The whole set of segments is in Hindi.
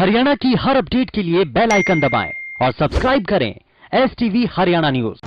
हरियाणा की हर अपडेट के लिए बेल आइकन दबाएं और सब्सक्राइब करें STV Haryana news.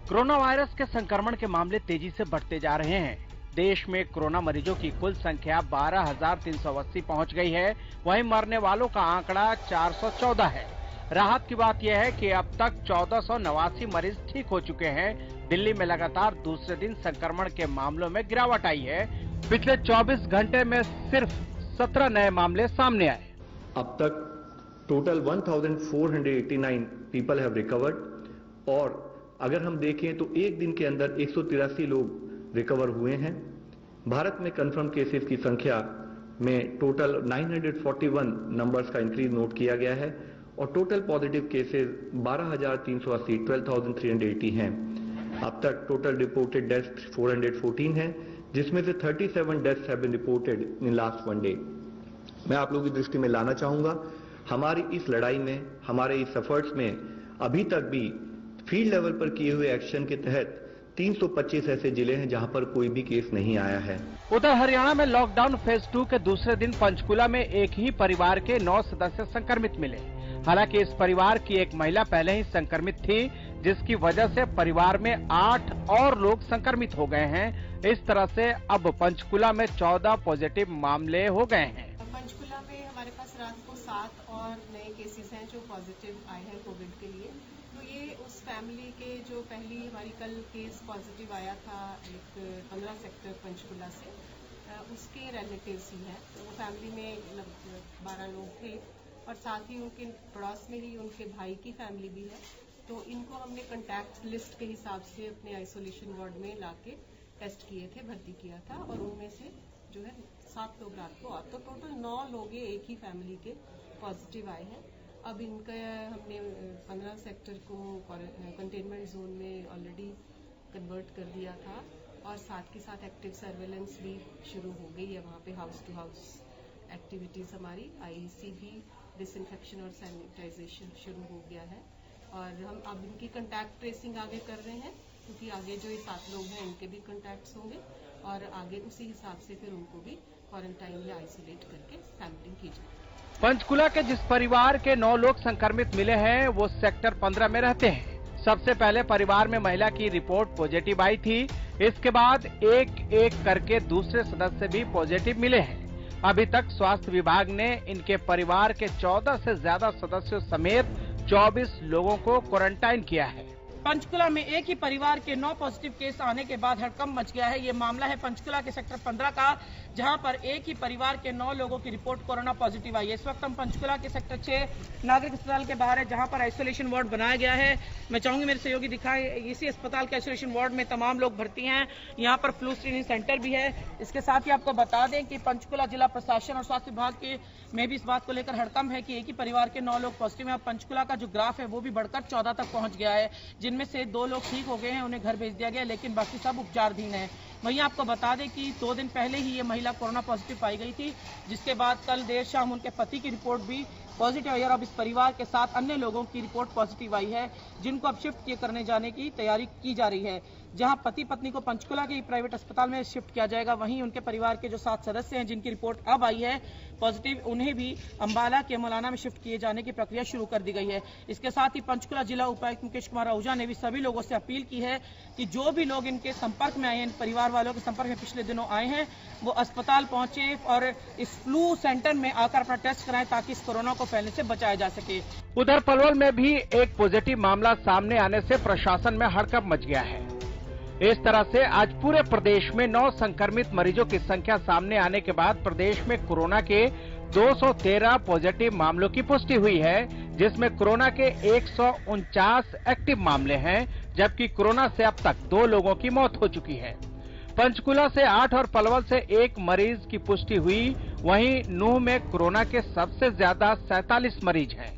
Corona virus के संक्रमण के मामले तेजी से बढ़ते जा रहे हैं। देश में कोरोना मरीजों की कुल संख्या 12,380 पहुंच गई है। वहीं मरने वालों का आंकड़ा 414 है। राहत की बात यह है कि अब तक 1489 मरीज ठीक हो चुके हैं। दिल्ली में लगातार दूसरे दिन संक्रमण के मामलों में गिरावट आई है। पिछले 24 घंटे में सिर्फ 17 नए मामले सामने आए। अब तक टोटल 1489 पीपल हैव रिकवर्ड और अगर हम देखें तो एक दिन के अंदर 183 लोग रिकवर हुए हैं। भारत में कंफर्म केसेस की संख्या में टोटल 941 नंबर्स का इंक्रीज नोट किया गया है और टोटल पॉजिटिव केसेस 12,380 12,380 हैं। अब तक टोटल रिपोर्टेड डेथ्स 414 हैं, जिसमें से 37 deaths have been reported in last one day. मैं आप लोगों की दृष्टि में लाना चाहूंगा, हमारी इस लड़ाई में, हमारे इस एफर्ट्स में अभी तक भी फील्ड लेवल पर किए हुए एक्शन के तहत 325 ऐसे जिले हैं जहां पर कोई भी केस नहीं आया है। उधर हरियाणा में लॉकडाउन फेज 2 के दूसरे दिन पंचकुला में एक ही परिवार के 9 सदस्य संक्रमित मिले। हालांकि इस परिवार की एक महिला पहले ही संक्रमित थी, जिसकी वजह से परिवार में 8 और लोग संक्रमित हो गए हैं। इस तरह से अब पंचकुला में 14 पॉजिटिव मामले हो गए हैं। पंचकुला में हमारे पास रात को 7 और नए केसेस हैं जो पॉजिटिव आए हैं कोविड के लिए। तो ये उस फैमिली के जो पहली हमारी कल केस पॉजिटिव आया था एक 15 सेक्टर पंचकुला से, उसके रिलेटिव्स ही हैं। तो वो फैमिली में लगभग 12 लोग थे और साथ ही उनके पड़ोस में ही उनके भाई की फैमिली भी है। तो इनको हमने कॉन्टैक्ट लिस्ट के हिसाब से अपने आइसोलेशन वार्ड में लाके टेस्ट किए थे, भर्ती किया था और उनमें से जो है 7 लोग रात को तो टोटल 9 लोग एक ही फैमिली के पॉजिटिव आए हैं। अब इनका हमने 15 सेक्टर को कंटेनमेंट जोन में ऑलरेडी कन्वर्ट कर दिया था और साथ के साथ एक्टिव सर्वेलेंस भी शुरू हो गई है। वहाँ पे हाउस टू हाउस एक्टिविटीज हमारी IEC भी डिसइंफेक्शन और सैनिटाइजेशन शुरू हो गया है और हम अब इनकी कॉन्टैक्ट ट्रेसिंग आगे कर रहे हैं, क्योंकि आगे जो ये 7 लोग हैं इनके भी कॉन्टैक्ट्स होंगे और आगे उसी हिसाब से फिर उनको भी क्वारंटाइन या आइसोलेट करके सैंपलिंग की जाए। पंचकुला के जिस परिवार के 9 लोग संक्रमित मिले हैं वो सेक्टर 15 में रहते हैं। सबसे पहले परिवार में महिला की रिपोर्ट पॉजिटिव आई थी। इसके बाद एक एक करके दूसरे सदस्य भी पॉजिटिव मिले हैं। अभी तक स्वास्थ्य विभाग ने इनके परिवार के 14 से ज्यादा सदस्यों समेत 24 लोगों को क्वारंटाइन किया है। पंचकुला में एक ही परिवार के 9 पॉजिटिव केस आने के बाद हड़कंप मच गया है। ये मामला है पंचकुला के सेक्टर 15 का, जहां पर एक ही परिवार के 9 लोगों की रिपोर्ट कोरोना पॉजिटिव आई है। इस वक्त हम पंचकुला के सेक्टर 6 नागरिक अस्पताल के बाहर है, जहां पर आइसोलेशन वार्ड बनाया गया है। मैं चाहूंगी मेरे सहयोगी दिखाएं, इसी अस्पताल के आइसोलेशन वार्ड में तमाम लोग भर्ती हैं। यहाँ पर फ्लू स्क्रीनिंग सेंटर भी है। इसके साथ ही आपको बता दें कि पंचकुला जिला प्रशासन और स्वास्थ्य विभाग के में भी इस बात को लेकर हड़कंप है कि एक ही परिवार के 9 लोग पॉजिटिव हैं। पंचकुला का जो ग्राफ है वो भी बढ़कर 14 तक पहुंच गया है, जिनमें से 2 लोग ठीक हो गए हैं, उन्हें घर भेज दिया गया, लेकिन बाकी सब उपचाराधीन है। वहीं आपको बता दें कि 2 दिन पहले ही ये महिला कोरोना पॉजिटिव पाई गई थी, जिसके बाद कल देर शाम उनके पति की रिपोर्ट भी पॉजिटिव आई और अब इस परिवार के 7 अन्य लोगों की रिपोर्ट पॉजिटिव आई है, जिनको अब शिफ्ट करने जाने की तैयारी की जा रही है। जहां पति पत्नी को पंचकुला के प्राइवेट अस्पताल में शिफ्ट किया जाएगा, वहीं उनके परिवार के जो 7 सदस्य हैं जिनकी रिपोर्ट अब आई है पॉजिटिव, उन्हें भी अंबाला के मौलाना में शिफ्ट किए जाने की प्रक्रिया शुरू कर दी गई है। इसके साथ ही पंचकुला जिला उपायुक्त मुकेश कुमार आहूजा ने भी सभी लोगों से अपील की है कि जो भी लोग इनके संपर्क में आए हैं, परिवार वालों के संपर्क में पिछले दिनों आए हैं, वो अस्पताल पहुंचे और इस फ्लू सेंटर में आकर अपना टेस्ट कराएं, ताकि इस कोरोना को फैलने से बचाया जा सके। उधर पलवल में भी एक पॉजिटिव मामला सामने आने से प्रशासन में हड़कंप मच गया है। इस तरह से आज पूरे प्रदेश में 9 संक्रमित मरीजों की संख्या सामने आने के बाद प्रदेश में कोरोना के 213 पॉजिटिव मामलों की पुष्टि हुई है, जिसमें कोरोना के 149 एक्टिव मामले हैं, जबकि कोरोना से अब तक 2 लोगों की मौत हो चुकी है। पंचकुला से 8 और पलवल से 1 मरीज की पुष्टि हुई। वहीं नूह में कोरोना के सबसे ज्यादा 47 मरीज हैं।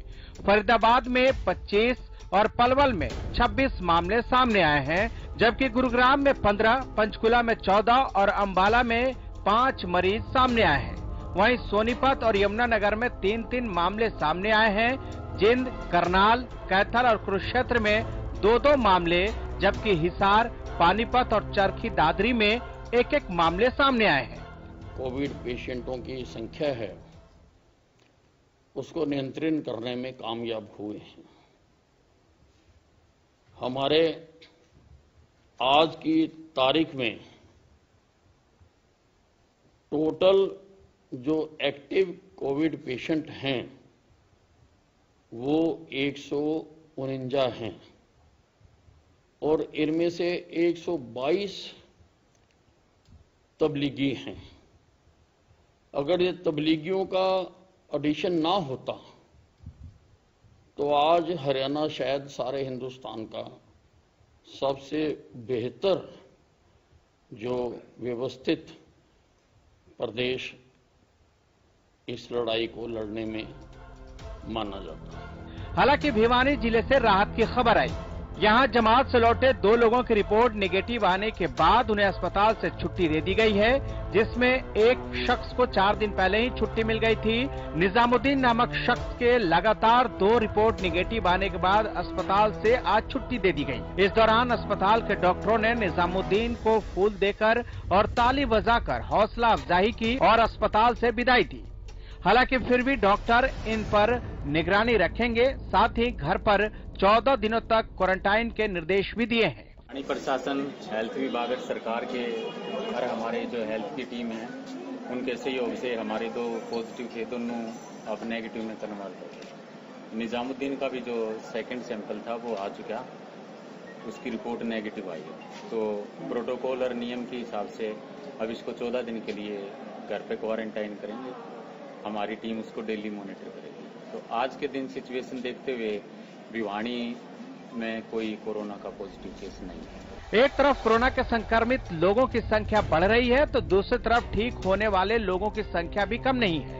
फरीदाबाद में 25 और पलवल में 26 मामले सामने आए हैं, जबकि गुरुग्राम में 15, पंचकुला में 14 और अंबाला में 5 मरीज सामने आए हैं। वहीं सोनीपत और यमुनानगर में 3-3 मामले सामने आए हैं, जिंद, करनाल, कैथल और कुरुक्षेत्र में 2-2 मामले, जबकि हिसार, पानीपत और चरखी दादरी में एक-एक मामले सामने आए हैं। कोविड पेशेंटों की संख्या है उसको नियंत्रण करने में कामयाब हुए हैं। हमारे आज की तारीख में टोटल जो एक्टिव कोविड पेशेंट हैं वो 149 हैं और इनमें से 122 तबलीगी हैं। अगर ये तबलीगियों का एडिशन ना होता तो आज हरियाणा शायद सारे हिंदुस्तान का सबसे बेहतर जो व्यवस्थित प्रदेश इस लड़ाई को लड़ने में माना जाता है। हालांकि भिवानी जिले से राहत की खबर आई। यहां जमात से लौटे 2 लोगों की रिपोर्ट नेगेटिव आने के बाद उन्हें अस्पताल से छुट्टी दे दी गई है, जिसमें एक शख्स को 4 दिन पहले ही छुट्टी मिल गई थी। निजामुद्दीन नामक शख्स के लगातार 2 रिपोर्ट नेगेटिव आने के बाद अस्पताल से आज छुट्टी दे दी गई। इस दौरान अस्पताल के डॉक्टरों ने निजामुद्दीन को फूल देकर और ताली बजाकर हौसला अफजाई की और अस्पताल से विदाई दी। हालांकि फिर भी डॉक्टर इन पर निगरानी रखेंगे, साथ ही घर पर 14 दिनों तक क्वारंटाइन के निर्देश भी दिए हैं। पानी प्रशासन, हेल्थ विभाग, सरकार के और हमारे जो हेल्थ की टीम है उनके सहयोग से हमारे 2 पॉजिटिव थे, दोनों अब नेगेटिव में कन्वर्ट हो गए। निजामुद्दीन का भी जो सेकंड सैंपल था वो आ चुका, उसकी रिपोर्ट नेगेटिव आई है। तो प्रोटोकॉल और नियम के हिसाब से अब इसको 14 दिन के लिए घर पे क्वारंटाइन करेंगे। हमारी टीम उसको डेली मॉनिटर करेगी। तो आज के दिन सिचुएशन देखते हुए भिवानी में कोई कोरोना का पॉजिटिव केस नहीं है। एक तरफ कोरोना के संक्रमित लोगों की संख्या बढ़ रही है तो दूसरी तरफ ठीक होने वाले लोगों की संख्या भी कम नहीं है।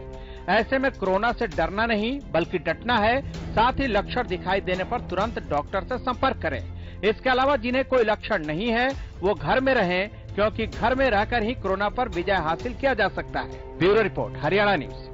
ऐसे में कोरोना से डरना नहीं बल्कि डटना है। साथ ही लक्षण दिखाई देने पर तुरंत डॉक्टर से संपर्क करें। इसके अलावा जिन्हें कोई लक्षण नहीं है वो घर में रहें, क्योंकि घर में रहकर ही कोरोना पर विजय हासिल किया जा सकता है। Bureau report, Haryana news.